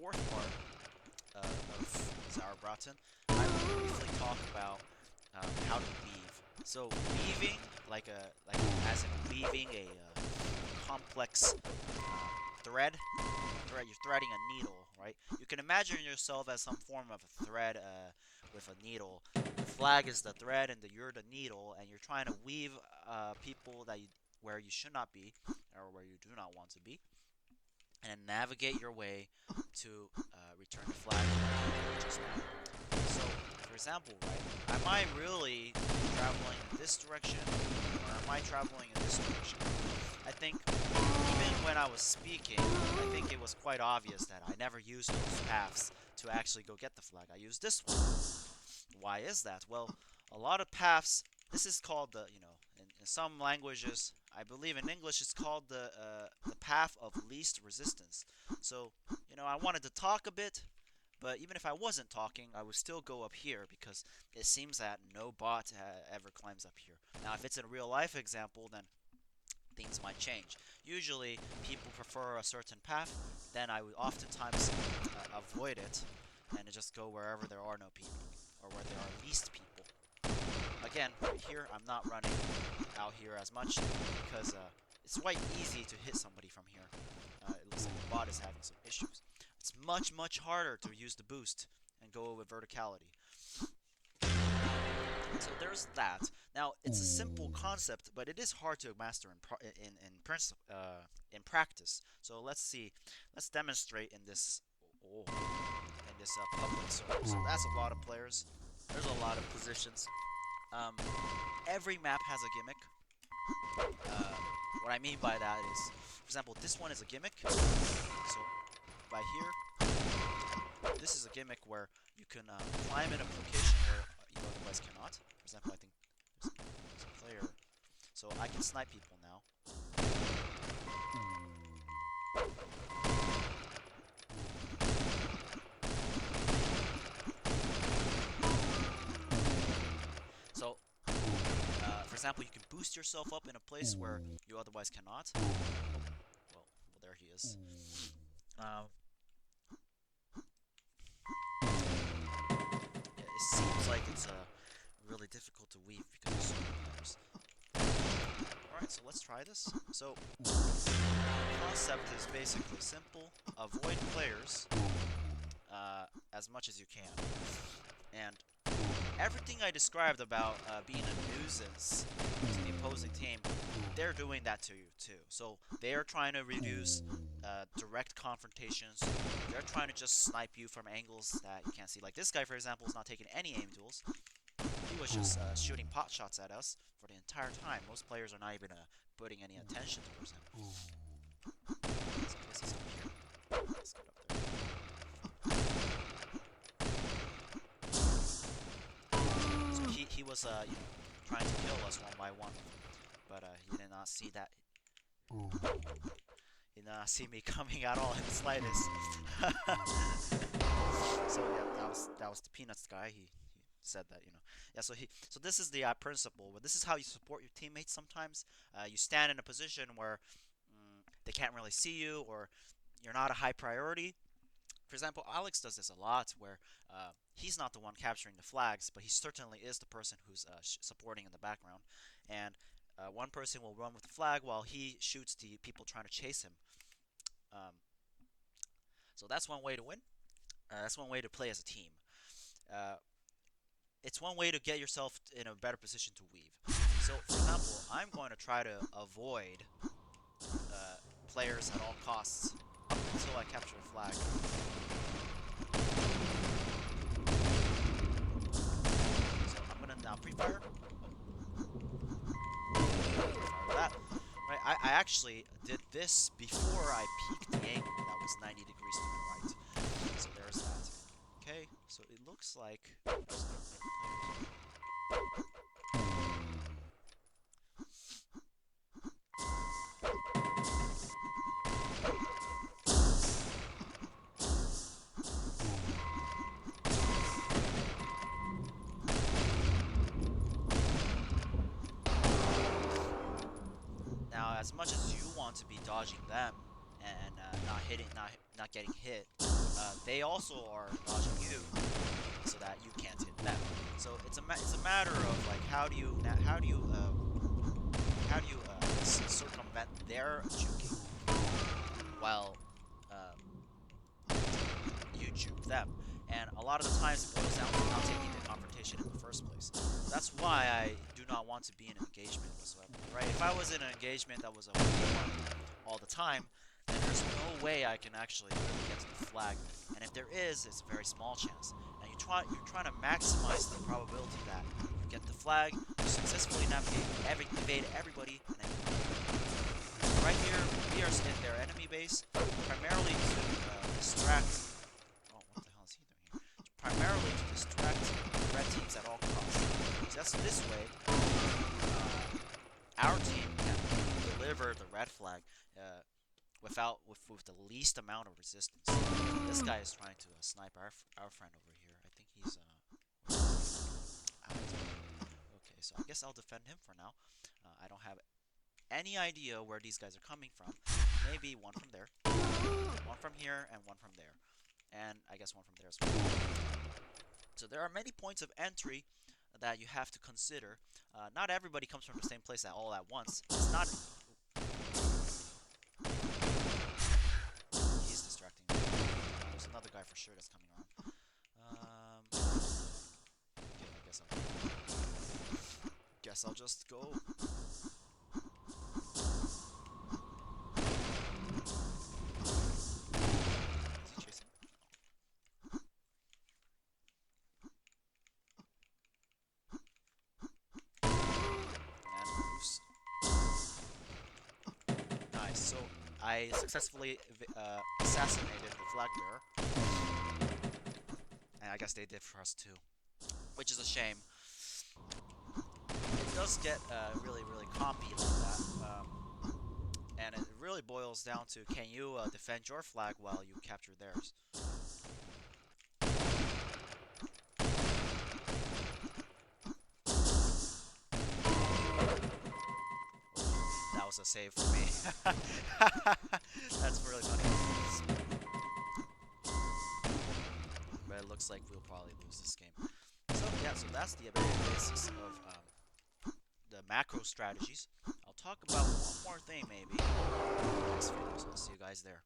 fourth part of Sauerbraten, I will briefly talk about how to weave. So weaving, like as in weaving a complex thread. You're threading a needle, right? You can imagine yourself as some form of a thread with a needle. The flag is the thread, and you're the needle, and you're trying to weave people where you should not be, or where you do not want to be, and navigate your way to return the flag just now. So, for example, right, am I really traveling in this direction, or am I traveling in this direction? I think even when I was speaking, I think it was quite obvious that I never used those paths to actually go get the flag. I used this one. Why is that? Well, a lot of paths. This is called in some languages, I believe in English, it's called the path of least resistance. So, I wanted to talk a bit, but even if I wasn't talking, I would still go up here because it seems that no bot ever climbs up here. Now, if it's a real life example, then things might change. Usually, people prefer a certain path, then I would oftentimes avoid it and just go wherever there are no people, or where there are least people. Again, right here, I'm not running out here as much because it's quite easy to hit somebody from here. It looks like the bot is having some issues. It's much, much harder to use the boost and go with verticality. So there's that. Now it's a simple concept, but it is hard to master in practice. So let's see. Let's demonstrate in this public circle. So that's a lot of players. There's a lot of positions. Um, every map has a gimmick. What I mean by that is, for example, this one is a gimmick. So by here, this is a gimmick where you can climb in a location where you otherwise cannot. For example, I think there's a player, so I can snipe people now. So, for example, you can boost yourself up in a place where you otherwise cannot. Well, there he is. It seems like it's really difficult to weave because there's so many players. Alright, so let's try this. So, the concept is basically simple. Avoid players as much as you can. And everything I described about being a nuisance to the opposing team, they're doing that to you too. So they're trying to reduce direct confrontations. They're trying to just snipe you from angles that you can't see. Like this guy, for example, is not taking any aim duels. He was just shooting pot shots at us for the entire time. Most players are not even putting any attention towards him. So I guess he's up here. Let's get up there. So he was trying to kill us one by one, but he did not see that. He did not see me coming at all in the slightest. So yeah, that was the Peanuts guy. He said that, Yeah, so this is the principle. But this is how you support your teammates sometimes. You stand in a position where they can't really see you, or you're not a high priority. For example, Alex does this a lot, where he's not the one capturing the flags, but he certainly is the person who's supporting in the background. And one person will run with the flag while he shoots the people trying to chase him. So that's one way to win. That's one way to play as a team. It's one way to get yourself in a better position to weave. So, for example, I'm going to try to avoid players at all costs up until I capture a flag. So I'm gonna now pre-fire. Fire that. Right, I actually did this before I peaked the angle. That was 90 degrees to the right. So there's that. Okay, so it looks like now, as much as you want to be dodging them and not getting hit, they also are dodging you so that you can't hit them. So it's a matter of like how do you circumvent their juking while uh, you juke them. And a lot of the times it boils down to not taking the confrontation in the first place. That's why I do not want to be in an engagement whatsoever. Right? If I was in an engagement that was a 1v1 all the time, then there's no way I can actually really get to the flag. And if there is, it's a very small chance. And you're trying to maximize the probability that you get the flag, you successfully evade everybody, and then right here we are in their enemy base, primarily to distract. Oh, what the hell is he doing here? Primarily to distract red teams at all costs. Just this way, our team can deliver the red flag with the least amount of resistance. This guy is trying to snipe our friend over here. I think he's out. Okay, so I guess I'll defend him for now. I don't have any idea where these guys are coming from. Maybe one from there, one from here, and one from there, and I guess one from there as well. So there are many points of entry that you have to consider. Not everybody comes from the same place all at once. It's not. He's distracting me. There's another guy for sure that's coming around. Okay, guess I'll just go. Is he chasing? And moves. Nice. So I successfully assassinated the flag bearer, and I guess they did for us too, which is a shame. It does get really, really compy like that, and it really boils down to can you defend your flag while you capture theirs. That was a save for me. That's really funny. But it looks like we'll probably lose this game. So yeah, so that's the basics of the macro strategies. I'll talk about one more thing maybe in the next video, so I'll see you guys there.